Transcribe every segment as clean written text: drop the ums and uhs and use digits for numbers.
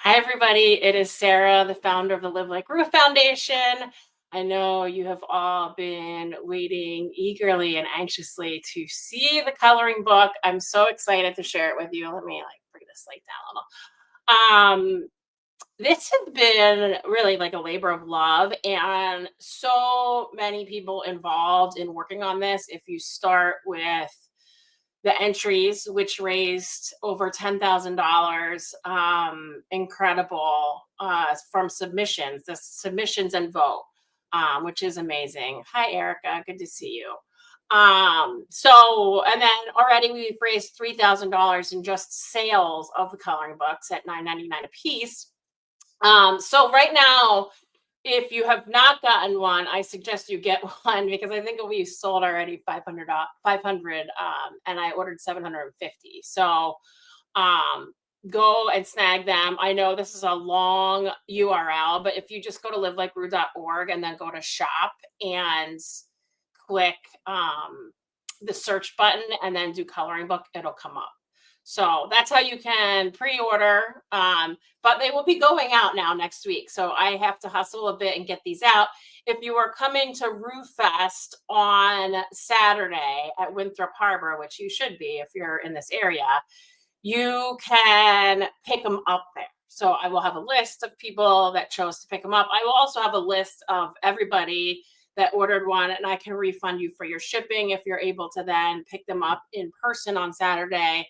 Hi, everybody. It is Sarah, the founder of the Live Like Roof Foundation. I know you have all been waiting eagerly and anxiously to see the coloring book. I'm so excited to share it with you. Let me bring this light down a little. This has been really like a labor of love, and so many people involved in working on this. If you start with the entries, which raised over $10,000, incredible, from submissions, the submissions and vote, which is amazing. Hi, Erica. Good to see you. And then already we've raised $3,000 in just sales of the coloring books at $9.99 a piece. So right now, if you have not gotten one, I suggest you get one because I think we sold already 500, and I ordered 750. So go and snag them. I know this is a long URL, but if you just go to livelikeru.org and then go to shop and click the search button and then do coloring book, it'll come up. So that's how you can pre-order, but they will be going out now next week. So I have to hustle a bit and get these out. If you are coming to Roof Fest on Saturday at Winthrop Harbor, which you should be if you're in this area, you can pick them up there. So I will have a list of people that chose to pick them up. I will also have a list of everybody that ordered one, and I can refund you for your shipping if you're able to then pick them up in person on Saturday.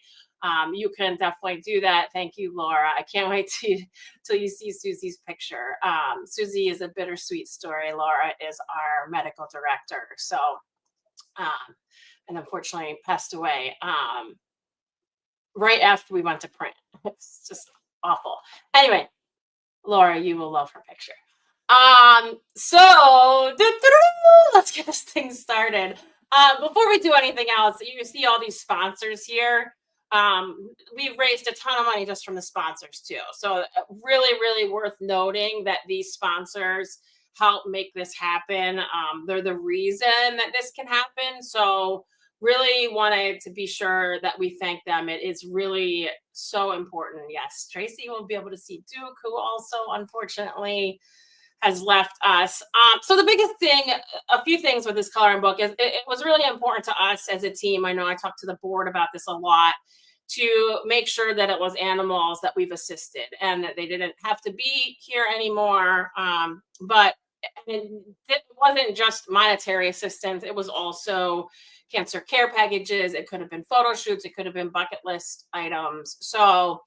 You can definitely do that. Thank you, Laura. I can't wait till you see Susie's picture. Susie is a bittersweet story. Laura is our medical director. So, and unfortunately passed away right after we went to print. It's just awful. Anyway, Laura, you will love her picture. So let's get this thing started. Before we do anything else, you see all these sponsors here. We've raised a ton of money just from the sponsors too. So really, really worth noting that these sponsors help make this happen. They're the reason that this can happen. So really wanted to be sure that we thank them. It is really so important. Yes, Tracy will be able to see Duke, who also unfortunately has left us. So the biggest thing, a few things with this coloring book is it was really important to us as a team. I know I talked to the board about this a lot, to make sure that it was animals that we've assisted and that they didn't have to be here anymore. But it wasn't just monetary assistance. It was also cancer care packages. It could have been photo shoots. It could have been bucket list items. So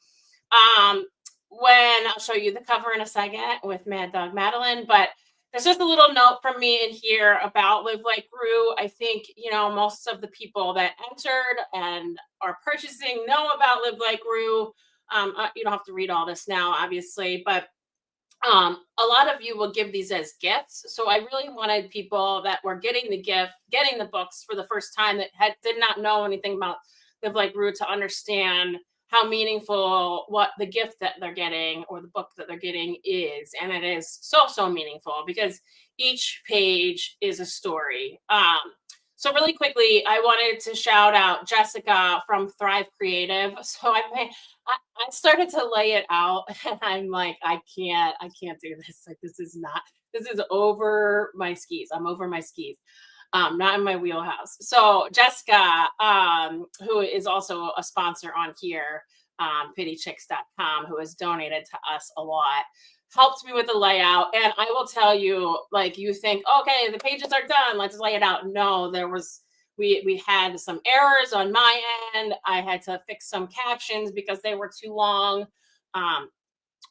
when I'll show you the cover in a second with Mad Dog Madeline, but there's just a little note from me in here about Live Like Rue. I think, most of the people that entered and are purchasing know about Live Like Rue. You don't have to read all this now, obviously, but a lot of you will give these as gifts. So I really wanted people that were getting the books for the first time that did not know anything about Live Like Rue to understand how meaningful what the gift that they're getting or the book that they're getting is. And it is so, so meaningful because each page is a story. So really quickly, I wanted to shout out Jessica from Thrive Creative. So I started to lay it out and I'm like, I can't do this. Like, this is over my skis. I'm over my skis. Not in my wheelhouse. So Jessica, who is also a sponsor on here, pitychicks.com, who has donated to us a lot, helped me with the layout. And I will tell you, like, you think, okay, the pages are done, let's lay it out. No, we had some errors on my end. I had to fix some captions because they were too long.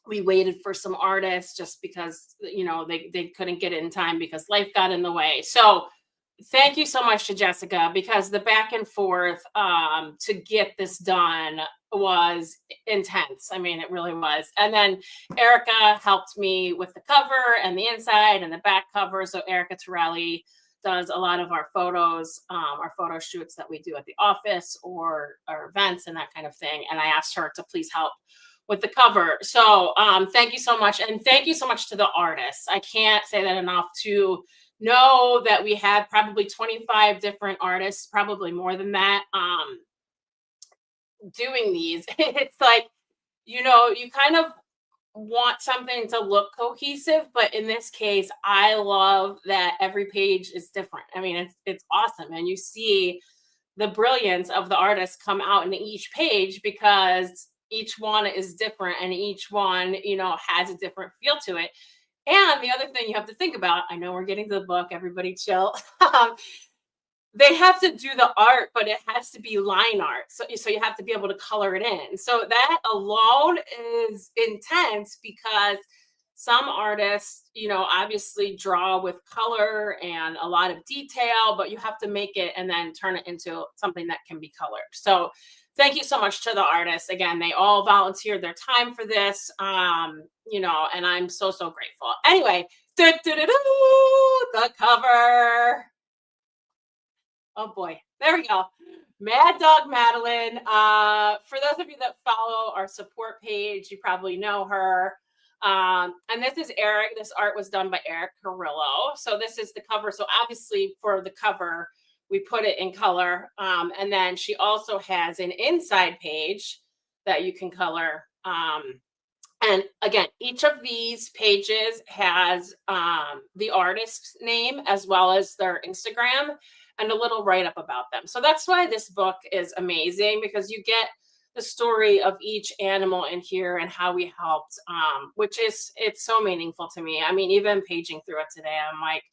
We waited for some artists just because, they couldn't get it in time because life got in the way. So thank you so much to Jessica, because the back and forth to get this done was intense. I mean, it really was. And then Erica helped me with the cover and the inside and the back cover. So Erica Torelli does a lot of our photos, our photo shoots that we do at the office or our events and that kind of thing. And I asked her to please help with the cover. So thank you so much. And thank you so much to the artists. I can't say that enough, to know that we had probably 25 different artists, probably more than that, doing these. It's like, you kind of want something to look cohesive, but in this case, I love that every page is different. I mean, it's awesome. And you see the brilliance of the artists come out in each page because each one is different and each one, has a different feel to it. And the other thing you have to think about, I know we're getting to the book, everybody chill. They have to do the art, but it has to be line art. So you have to be able to color it in. So that alone is intense because some artists, obviously draw with color and a lot of detail, but you have to make it and then turn it into something that can be colored. So thank you so much to the artists. Again, they all volunteered their time for this, and I'm so, so grateful. Anyway, the cover. Oh boy, there we go. Mad Dog Madeline. For those of you that follow our support page, you probably know her. And this is Eric. This art was done by Eric Carrillo. So this is the cover. So obviously for the cover, we put it in color. And then she also has an inside page that you can color. And again, each of these pages has the artist's name as well as their Instagram and a little write-up about them. So that's why this book is amazing, because you get the story of each animal in here and how we helped, it's so meaningful to me. I mean, even paging through it today, I'm like,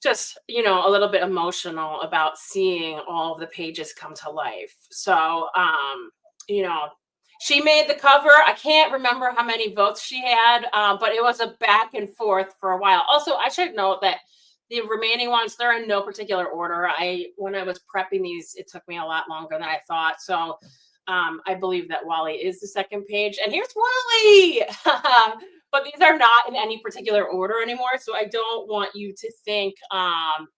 just, a little bit emotional about seeing all of the pages come to life. So, she made the cover. I can't remember how many votes she had, but it was a back and forth for a while. Also, I should note that the remaining ones, they're in no particular order. When I was prepping these, it took me a lot longer than I thought. So I believe that Wally is the second page. And here's Wally. But these are not in any particular order anymore. So I don't want you to think,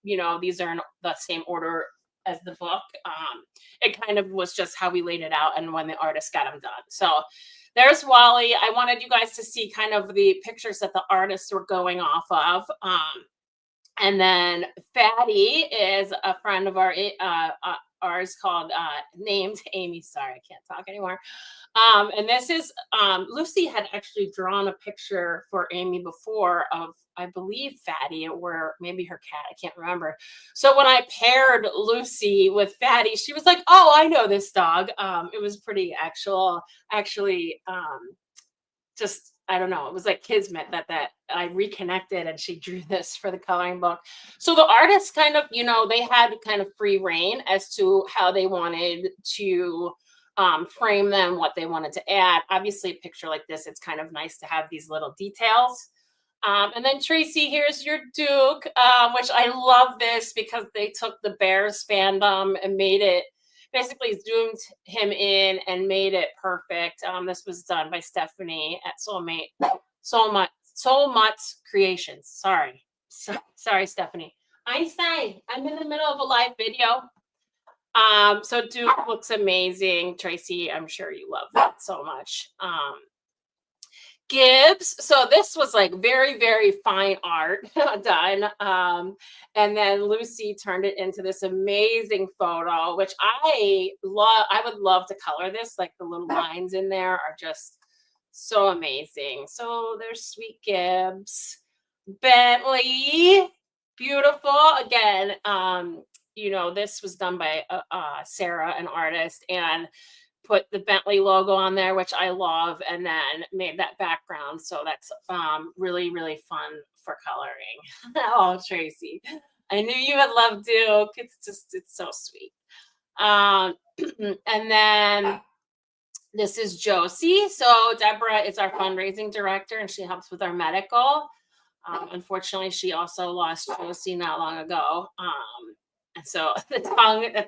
these are in the same order as the book. It kind of was just how we laid it out and when the artist got them done. So there's Wally. I wanted you guys to see kind of the pictures that the artists were going off of. And then Fatty is a friend of ours called named Amy. Sorry, I can't talk anymore. And this is Lucy had actually drawn a picture for Amy before of, I believe, Fatty, or maybe her cat. I can't remember. So when I paired Lucy with Fatty, she was like, "Oh, I know this dog." It was pretty actually, just, I don't know. It was like kismet that I reconnected and she drew this for the coloring book. So the artists kind of, they had kind of free reign as to how they wanted to frame them, what they wanted to add. Obviously, a picture like this, it's kind of nice to have these little details. And then Tracy, here's your Duke, which I love this because they took the Bears fandom and made it, basically zoomed him in and made it perfect. This was done by Stephanie at Soul Mutt's Creations. Sorry, Stephanie. Einstein, I'm in the middle of a live video. So Duke looks amazing. Tracy, I'm sure you love that so much. Gibbs. So this was like very, very fine art done. And then Lucy turned it into this amazing photo, which I love. I would love to color this. Like the little lines in there are just so amazing. So there's Sweet Gibbs. Bentley. Beautiful. Again, this was done by Sarah, an artist, and put the Bentley logo on there, which I love, and then made that background. So that's really, really fun for coloring. Oh, Tracy, I knew you would love Duke. It's so sweet. And then this is Josie. So Deborah is our fundraising director, and she helps with our medical. Unfortunately, she also lost Josie not long ago. And so the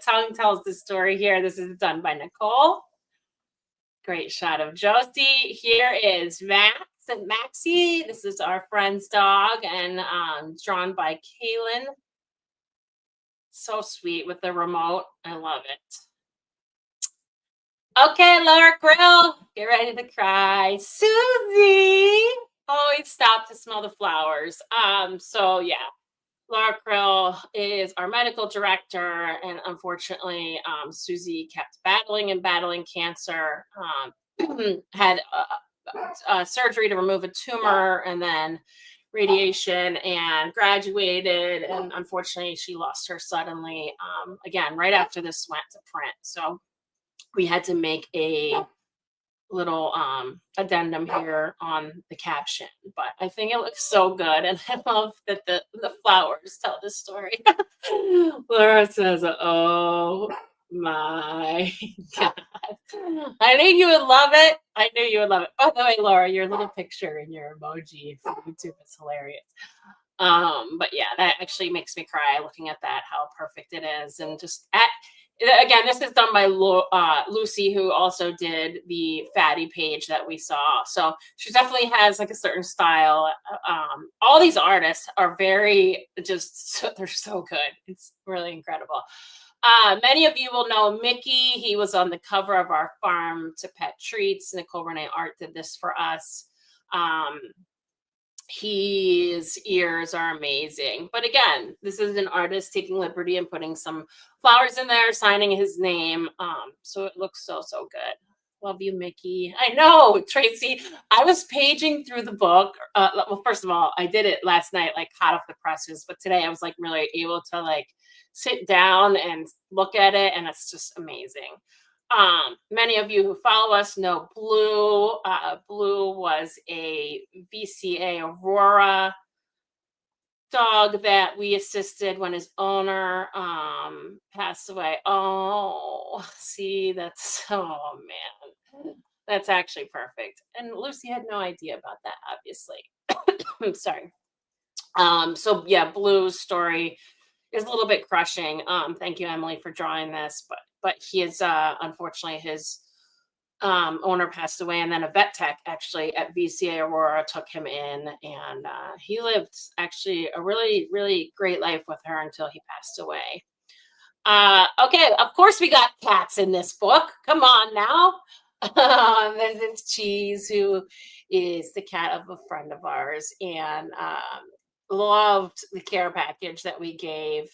tongue tells the story here. This is done by Nicole. Great shot of Josie. Here is Max and Maxie. This is our friend's dog, and drawn by Kaylin. So sweet with the remote. I love it. Okay, Laura Grill, get ready to cry. Susie always stop to smell the flowers. So yeah, Laura Krill is our medical director, and unfortunately, Susie kept battling cancer. Had surgery to remove a tumor, and then radiation, and graduated. And unfortunately, she lost her suddenly. Again, right after this went to print, so we had to make a little addendum here on the caption, but I think it looks so good, and I love that the flowers tell the story. Laura says, "Oh my god, I knew you would love it. I knew you would love it." By the way, Laura, your little picture and your emoji for YouTube is hilarious. But yeah, that actually makes me cry looking at that, how perfect it is. And just again, this is done by Lucy, who also did the fatty page that we saw. So she definitely has like a certain style. All these artists are they're so good. It's really incredible. Many of you will know Mickey. He was on the cover of our Farm to Pet Treats. Nicole Renee Art did this for us. His ears are amazing. But again, this is an artist taking liberty and putting some flowers in there, signing his name. So it looks so, so good. Love you, Mickey. I know, Tracy. I was paging through the book. Well, first of all, I did it last night, like hot off the presses. But today I was like really able to like sit down and look at it, and it's just amazing. Many of you who follow us know Blue. Blue was a VCA Aurora dog that we assisted when his owner passed away. Oh, see, oh man, that's actually perfect. And Lucy had no idea about that, obviously. I'm sorry. So yeah, Blue's story is a little bit crushing. Thank you, Emily, for drawing this, but he is unfortunately his owner passed away, and then a vet tech actually at VCA Aurora took him in, and he lived actually a really, really great life with her until he passed away. Okay, of course we got cats in this book. Come on now. There's Cheese, who is the cat of a friend of ours, and loved the care package that we gave.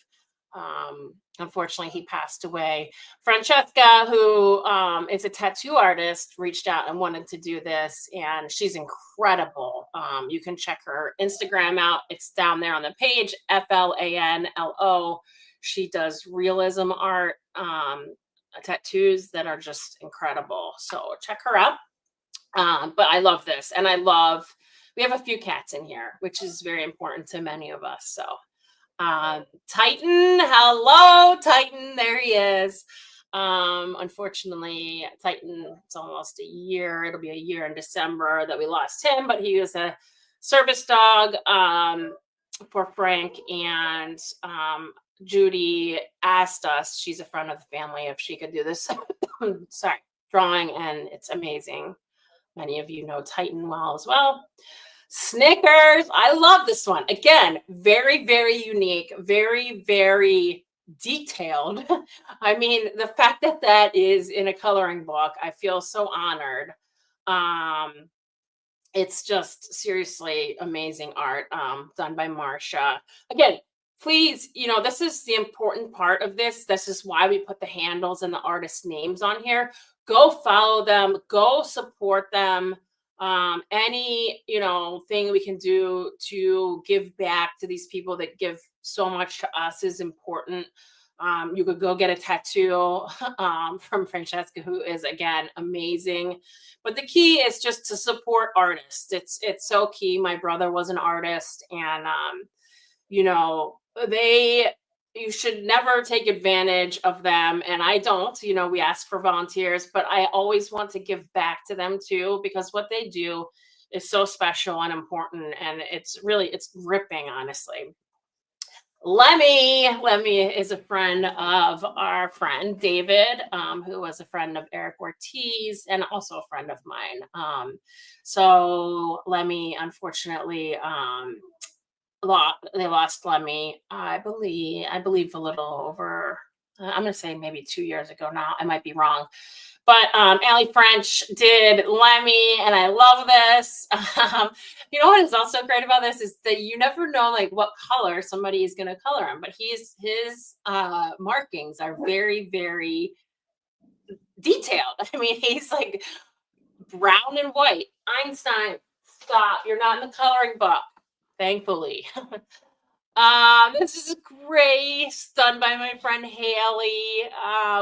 Unfortunately, he passed away. Francesca, who is a tattoo artist, reached out and wanted to do this, and she's incredible. You can check her Instagram out. It's down there on the page, FLANLO. She does realism art, tattoos that are just incredible. So check her out. But I love this, and we have a few cats in here, which is very important to many of us. So Titan, hello, Titan, there he is. Unfortunately, Titan, it's almost a year. It'll be a year in December that we lost him, but he was a service dog for Frank, and Judy asked us, she's a friend of the family, if she could do this drawing, and it's amazing. Many of you know Titan well as well. Snickers, I love this one. Again, very, very unique, very, very detailed. I mean, the fact that that is in a coloring book, I feel so honored. Um, it's just seriously amazing art, done by Marcia. Again, please, this is the important part of this. This is why we put the handles and the artist names on here. Go follow them, go support them. Any, thing we can do to give back to these people that give so much to us is important. You could go get a tattoo from Francesca, who is again amazing. But the key is just to support artists. It's so key. My brother was an artist, and you know, they you should never take advantage of them. And I don't, we ask for volunteers, but I always want to give back to them too, because what they do is so special and important. And it's gripping, honestly. Lemmy is a friend of our friend David, who was a friend of Eric Ortiz and also a friend of mine. So Lemmy, unfortunately, they lost Lemmy. I believe a little over. I'm going to say maybe 2 years ago now. I might be wrong, but Allie French did Lemmy, and I love this. You know what is also great about this is that you never know like what color somebody is going to color him, but his markings are very, very detailed. I mean, he's like brown and white. Einstein, stop! You're not in the coloring book, thankfully. This is Grace, done by my friend Haley.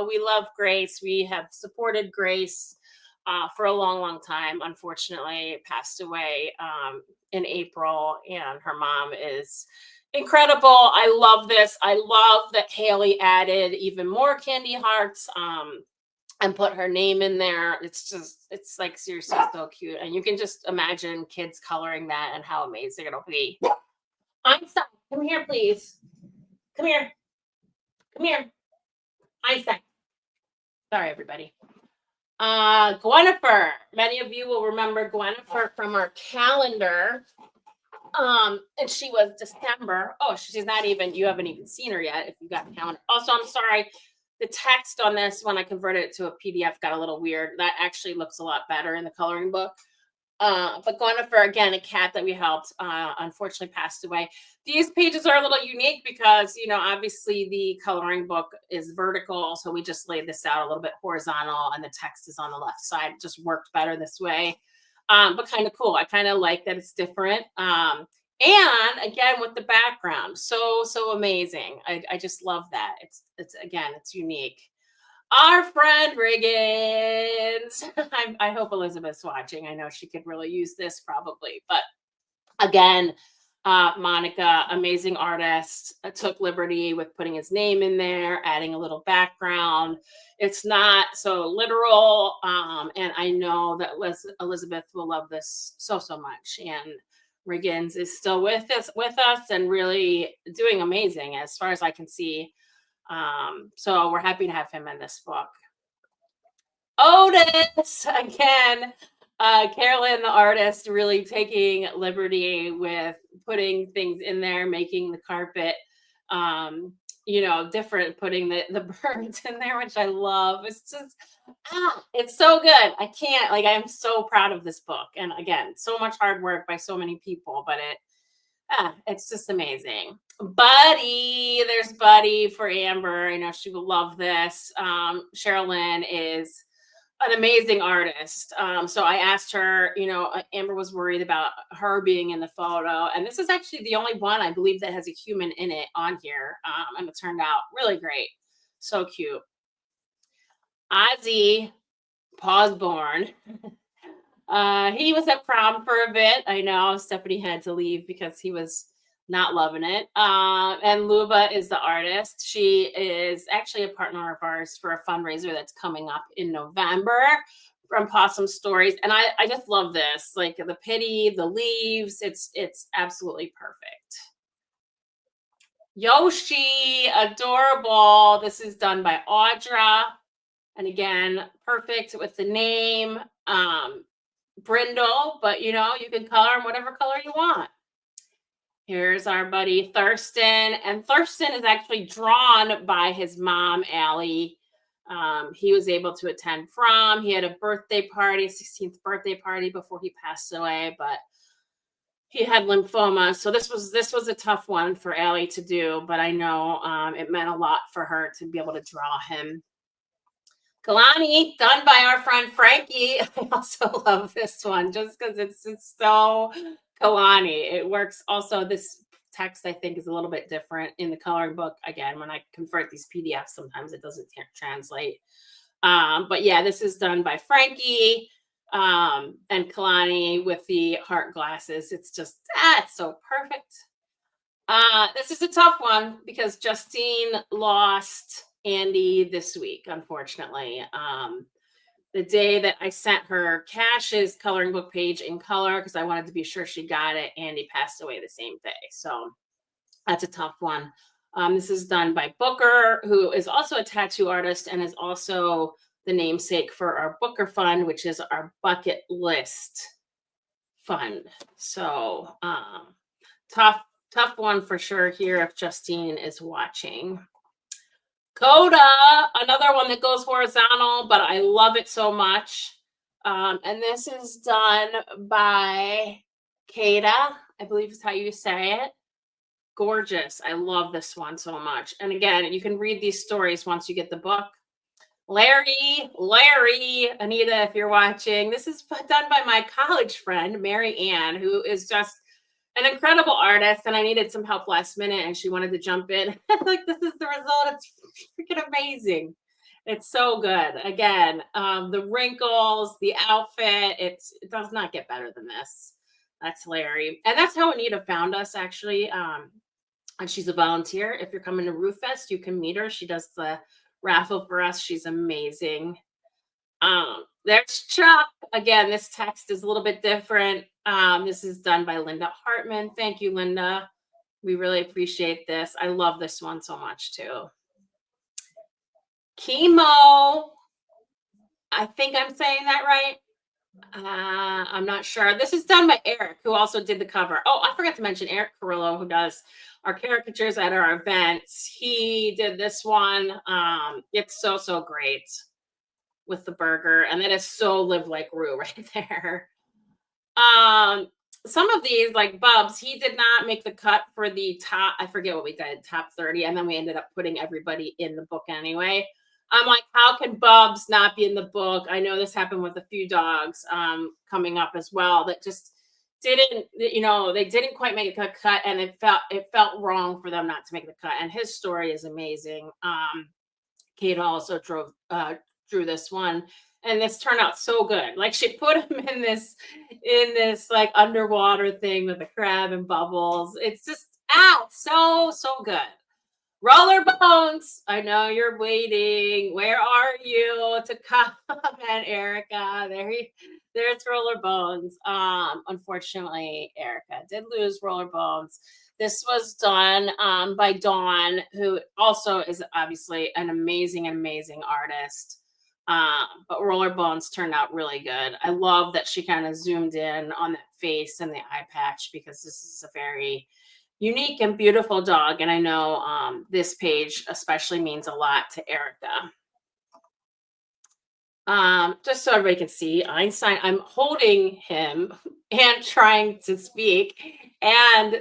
We love Grace. We have supported Grace for a long, long time. Unfortunately, passed away in April, and her mom is incredible. I love this. I love that Haley added even more candy hearts and put her name in there. It's like seriously so cute. And you can just imagine kids coloring that and how amazing it'll be. Einstein, come here, please. Come here. Come here. Einstein. Sorry, everybody. Gwenifer. Many of you will remember Gwenifer from our calendar. And she was December. Oh, she's not even, you haven't even seen her yet if you got the calendar. Also, I'm sorry. The text on this, when I converted it to a PDF, got a little weird. That actually looks a lot better in the coloring book. But Gwenifer, again, a cat that we helped, unfortunately passed away. These pages are a little unique because, obviously the coloring book is vertical. So we just laid this out a little bit horizontal and the text is on the left side. It just worked better this way. But kind of cool. I kind of like that it's different. And again, with the background, so amazing. I just love that. It's unique. Our friend Riggins. I hope Elizabeth's watching. I know she could really use this probably. But again, Monica, amazing artist, took liberty with putting his name in there, adding a little background. It's not so literal. And I know that Elizabeth will love this so much. And Riggins is still with us and really doing amazing as far as I can see. So we're happy to have him in this book. Otis, again, Carolyn, the artist, really taking liberty with putting things in there, making the carpet, different, putting the birds in there, which I love. It's just, it's so good. I'm so proud of this book. And again, so much hard work by so many people, but it's just amazing. Buddy, there's Buddy for Amber. I know she will love this. Sherilyn is an amazing artist. So I asked her, Amber was worried about her being in the photo. And this is actually the only one I believe that has a human in it on here. And it turned out really great. So cute. Ozzy, Pawsborn. He was at prom for a bit. I know Stephanie had to leave because he was not loving it. And Luba is the artist. She is actually a partner of ours for a fundraiser that's coming up in November from Possum Stories. And I just love this, like the pity, the leaves. It's absolutely perfect. Yoshi, adorable. This is done by Audra. And again, perfect with the name. Brindle, but you can color them whatever color you want. Here's our buddy Thurston, and Thurston is actually drawn by his mom, Allie. He was able to attend prom. He had a birthday party, 16th birthday party before he passed away, but he had lymphoma. So this was a tough one for Allie to do, but I know it meant a lot for her to be able to draw him. Kalani, done by our friend Frankie. I also love this one just because it's so Kalani. It works. Also, this text I think is a little bit different in the coloring book. Again, when I convert these PDFs, sometimes it doesn't translate. But yeah, this is done by Frankie and Kalani with the heart glasses. It's just it's so perfect. This is a tough one because Justine lost Andy this week, unfortunately. The day that I sent her Cash's coloring book page in color because I wanted to be sure she got it, Andy passed away the same day. So that's a tough one. This is done by Booker, who is also a tattoo artist and is also the namesake for our Booker Fund, which is our bucket list fund. So tough one for sure here if Justine is watching. Coda, another one that goes horizontal, but I love it so much. And this is done by Kada, I believe is how you say it. Gorgeous. I love this one so much. And again, you can read these stories once you get the book. Larry, Anita, if you're watching, this is done by my college friend, Mary Ann, who is just an incredible artist. And I needed some help last minute and she wanted to jump in. Like, this is the result. It's freaking amazing. It's so good. Again, the wrinkles, the outfit, it does not get better than this. That's Larry. And that's how Anita found us, actually. And she's a volunteer. If you're coming to Roof Fest, you can meet her. She does the raffle for us. She's amazing. There's Chuck. Again, this text is a little bit different. This is done by Linda Hartman. Thank you, Linda. We really appreciate this. I love this one so much too. Chemo. I think I'm saying that right. I'm not sure. This is done by Eric, who also did the cover. Oh, I forgot to mention Eric Carrillo, who does our caricatures at our events. He did this one. It's so great with the burger, and that is so Live Like Rue right there. Some of these, like Bubs, he did not make the cut for the top. I forget what we did, top 30, and then we ended up putting everybody in the book anyway. I'm like, how can Bubs not be in the book? I know this happened with a few dogs coming up as well that just didn't, they didn't quite make a cut, and it felt wrong for them not to make the cut. And his story is amazing. Kate also drew this one, and this turned out so good. Like, she put him in this like underwater thing with a crab and bubbles. It's just so good. Roller Bones, I know you're waiting. Where are you to comment, Erica? There's Roller Bones. Unfortunately, Erica did lose Roller Bones. This was done by Dawn, who also is obviously an amazing artist. But Roller Bones turned out really good. I love that she kind of zoomed in on that face and the eye patch because this is a very unique and beautiful dog. And I know this page especially means a lot to Erica. Just so everybody can see, Einstein, I'm holding him and trying to speak and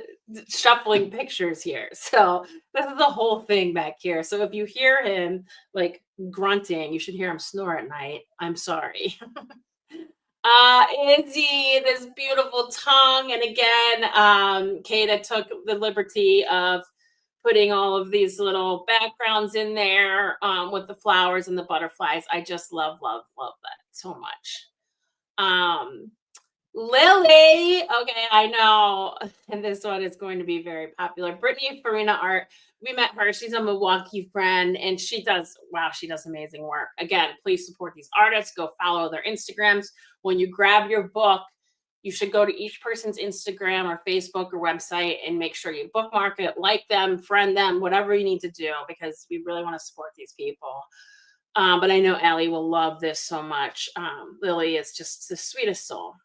shuffling pictures here. So this is the whole thing back here. So if you hear him like grunting, you should hear him snore at night. I'm sorry. Izzy, this beautiful tongue. And again, Kata took the liberty of putting all of these little backgrounds in there with the flowers and the butterflies. I just love that so much. Lily, okay, I know, and this one is going to be very popular. Brittany Farina Art, we met her. She's a Milwaukee friend, and she does amazing work. Again, please support these artists. Go follow their Instagrams. When you grab your book, you should go to each person's Instagram or Facebook or website and make sure you bookmark it, like them, friend them, whatever you need to do, because we really want to support these people. But I know Allie will love this so much. Lily is just the sweetest soul.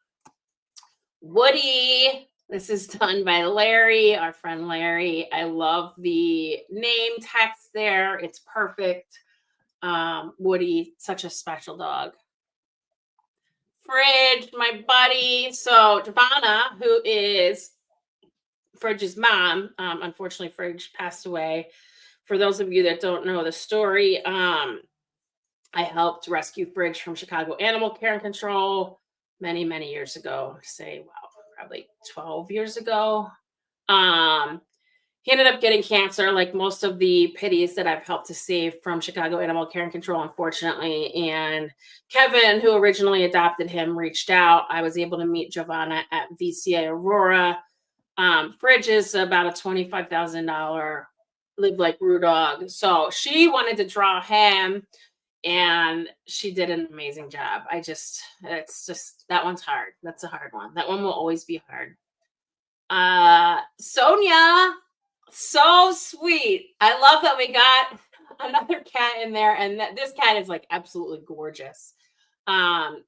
Woody, This is done by Larry, our friend Larry. I love the name text there. It's perfect. Woody, such a special dog. Fridge, my buddy. So Giovanna, who is Fridge's mom, unfortunately, Fridge passed away. For those of you that don't know the story, I helped rescue Fridge from Chicago Animal Care and Control many, many years ago. Say, wow, probably 12 years ago. Um, he ended up getting cancer, like most of the pitties that I've helped to save from Chicago Animal Care and Control, unfortunately. And Kevin, who originally adopted him, reached out. I was able to meet Giovanna at VCA Aurora. Fridge is about a $25,000 live like Rue dog. So she wanted to draw him and she did an amazing job. It's just, that one's hard. That's a hard one. That one will always be hard. Sonia, so sweet. I love that we got another cat in there, and this cat is like absolutely gorgeous.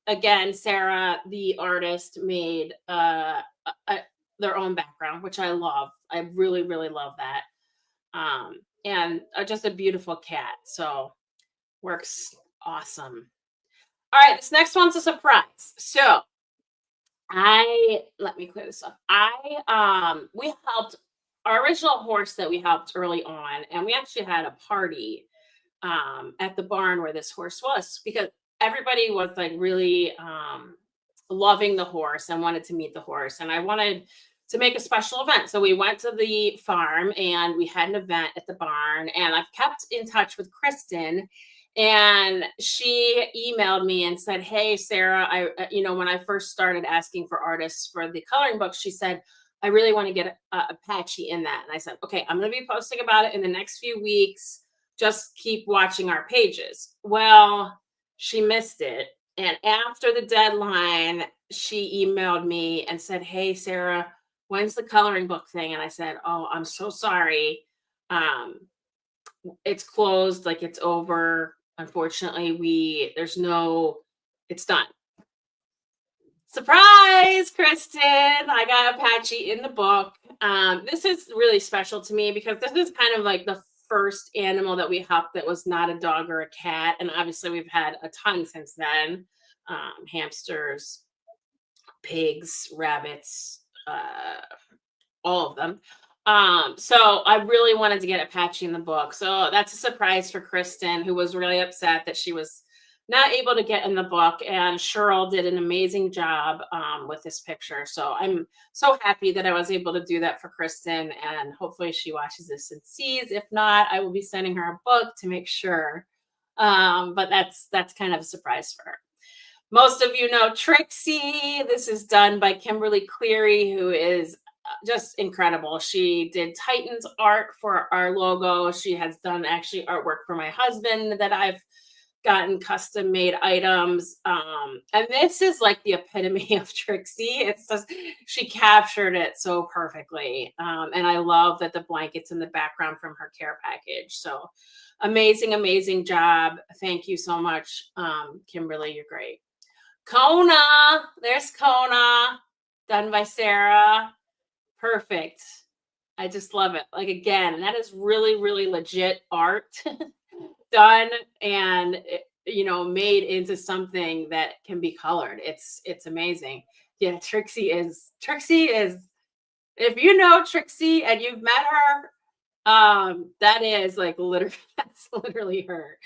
Again, Sarah, the artist, made their own background, which I love. I really, really love that. And just a beautiful cat. So works awesome. All right, this next one's a surprise. So let me clear this up. We helped our original horse that we helped early on, and we actually had a party at the barn where this horse was because everybody was like really loving the horse and wanted to meet the horse, and I wanted to make a special event. So we went to the farm and we had an event at the barn, and I've kept in touch with Kristen. And she emailed me and said, "Hey, Sarah, when I first started asking for artists for the coloring book, she said, I really want to get a Patchy in that." And I said, "Okay, I'm going to be posting about it in the next few weeks. Just keep watching our pages." Well, she missed it. And after the deadline, she emailed me and said, "Hey, Sarah, when's the coloring book thing?" And I said, "Oh, I'm so sorry. Um, it's closed, like it's over. Unfortunately, it's done." Surprise, Kristen. I got Apache in the book. This is really special to me because this is kind of like the first animal that we helped that was not a dog or a cat. And obviously, we've had a ton since then, hamsters, pigs, rabbits, all of them. So I really wanted to get Apache in the book. So that's a surprise for Kristen, who was really upset that she was not able to get in the book. And Cheryl did an amazing job with this picture. So I'm so happy that I was able to do that for Kristen. And hopefully she watches this and sees. If not, I will be sending her a book to make sure. But that's kind of a surprise for her. Most of you know Trixie. This is done by Kimberly Cleary, who is just incredible. She did Titans art for our logo. She has done actually artwork for my husband that I've gotten custom made items. And this is like the epitome of Trixie. It's just, she captured it so perfectly. And I love that the blanket's in the background from her care package. So amazing, amazing job. Thank you so much, Kimberly. You're great. Kona, there's Kona, done by Sarah. Perfect. I just love it. Like, again, that is really, really legit art done and made into something that can be colored. It's amazing. Yeah, Trixie is if you know Trixie and you've met her, that is like literally that's literally her.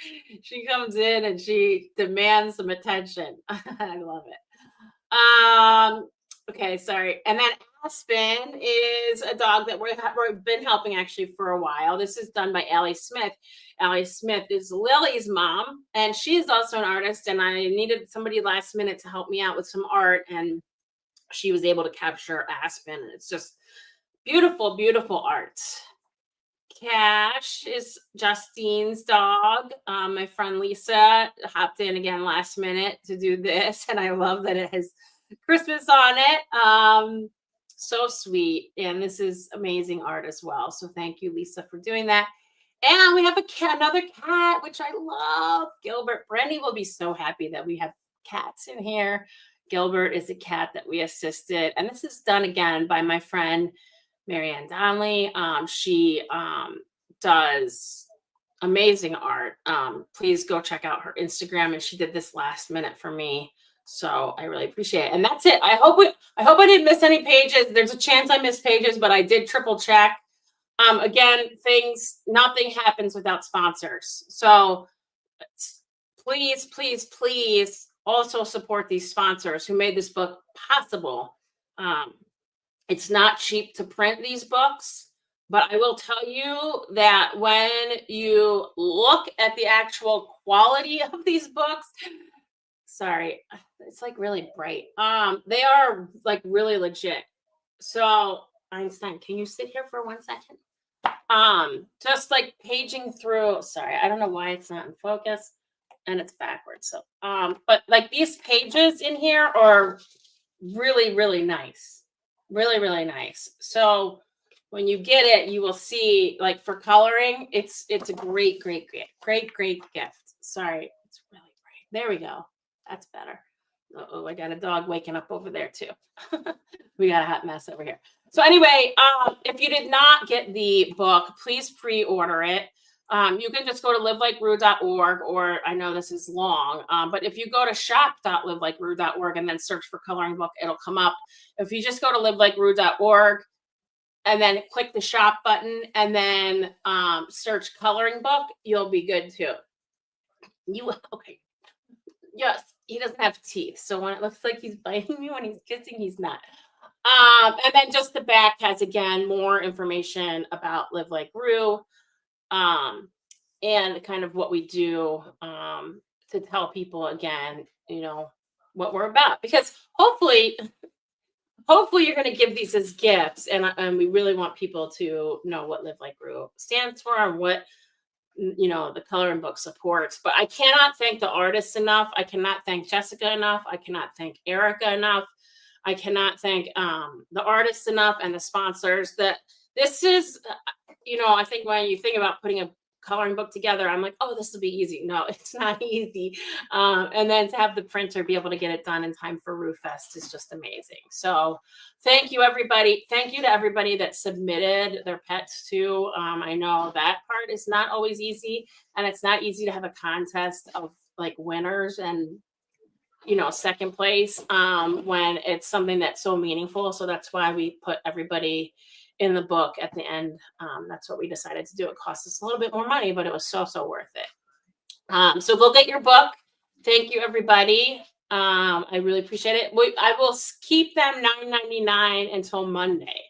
She comes in and she demands some attention. I love it. Okay, sorry. And then Aspen is a dog that we've been helping actually for a while. This is done by Allie Smith. Allie Smith is Lily's mom, and she's also an artist. And I needed somebody last minute to help me out with some art, and she was able to capture Aspen. It's just beautiful, beautiful art. Cash is Justine's dog. My friend Lisa hopped in again last minute to do this, and I love that it has Christmas on it. So sweet. And this is amazing art as well. So thank you, Lisa, for doing that. And we have another cat, which I love. Gilbert. Brandy will be so happy that we have cats in here. Gilbert is a cat that we assisted. And this is done again by my friend, Marianne Donnelly. She does amazing art. Please go check out her Instagram. And she did this last minute for me. So I really appreciate it. And that's it. I hope I didn't miss any pages. There's a chance I missed pages, but I did triple check. Again, nothing happens without sponsors. So please, please, please also support these sponsors who made this book possible. It's not cheap to print these books, but I will tell you that when you look at the actual quality of these books, sorry, it's like really bright. They are like really legit. So Einstein, can you sit here for 1 second? Just like paging through, sorry, I don't know why it's not in focus and it's backwards. So, but like these pages in here are really, really nice. Really, really nice. So when you get it, you will see like for coloring, it's a great gift. Sorry, it's really bright. There we go. That's better. Oh, I got a dog waking up over there too. We got a hot mess over here. So anyway, if you did not get the book, please pre-order it. You can just go to livelikeru.org, or I know this is long, but if you go to shop.livelikeru.org and then search for coloring book, it'll come up. If you just go to livelikeru.org and then click the shop button and then search coloring book, you'll be good too. Okay. Yes, he doesn't have teeth. So when it looks like he's biting me when he's kissing, he's not. And then just the back has, again, more information about Live Like Rue, and kind of what we do, to tell people, again, what we're about. Because hopefully you're going to give these as gifts. And we really want people to know what Live Like Rue stands for and what the coloring book supports. But I cannot thank the artists enough. I cannot thank Jessica enough. I cannot thank Erica enough. I cannot thank the artists enough and the sponsors. That this is, I think when you think about putting a coloring book together, I'm like, oh, this will be easy. No, it's not easy. And then to have the printer be able to get it done in time for Rue Fest is just amazing. So thank you, everybody. Thank you to everybody that submitted their pets too. I know that part is not always easy, and it's not easy to have a contest of like winners and second place when it's something that's so meaningful. So that's why we put everybody in the book at the end. That's what we decided to do. It cost us a little bit more money, but it was so worth it. So go get your book. Thank you, everybody. I really appreciate it. I will keep them $9.99 until Monday.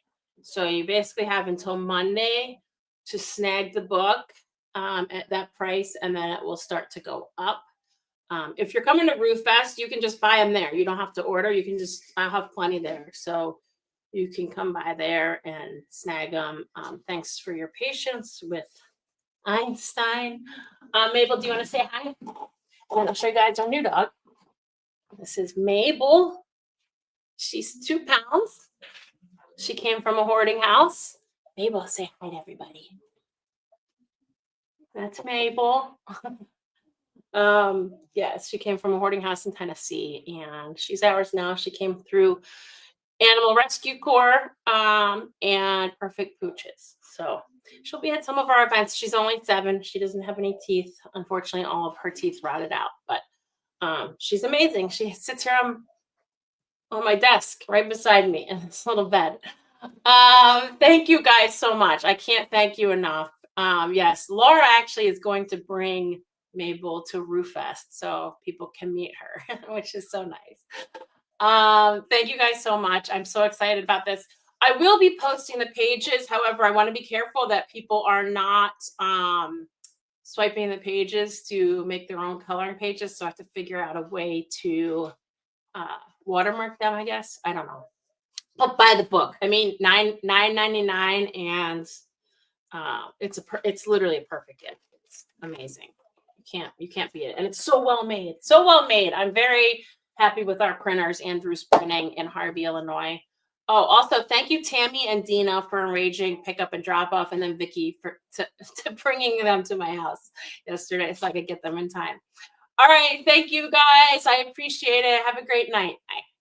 So you basically have until Monday to snag the book at that price, and then it will start to go up. If you're coming to Rue Fest, you can just buy them there. You don't have to order. You can I'll have plenty there. So you can come by there and snag them. Thanks for your patience with Einstein. Mabel, do you want to say hi? And I'll show you guys our new dog. This is Mabel. She's 2 pounds. She came from a hoarding house. Mabel, say hi to everybody. That's Mabel. Yes, she came from a hoarding house in Tennessee, and she's ours now. She came through Animal Rescue Corps and Perfect Pooches. So she'll be at some of our events. She's only 7. She doesn't have any teeth. Unfortunately, all of her teeth rotted out, but she's amazing. She sits here on my desk right beside me in this little bed. Thank you guys so much. I can't thank you enough. Yes, Laura actually is going to bring Mabel to Rue Fest so people can meet her, which is so nice. Thank you guys so much. I'm so excited about this. I will be posting the pages. However, I want to be careful that people are not swiping the pages to make their own coloring pages. So I have to figure out a way to watermark them, I guess. I don't know. But buy the book. I mean, $9.99, and it's literally a perfect gift. It's amazing. You can't beat it. And it's so well made. So well made. I'm very happy with our printers, Andrew's Printing in Harvey, Illinois. Oh, also thank you, Tammy and Dina, for arranging pickup and drop off, and then Vicky to bringing them to my house yesterday so I could get them in time. All right. Thank you guys. I appreciate it. Have a great night. Bye.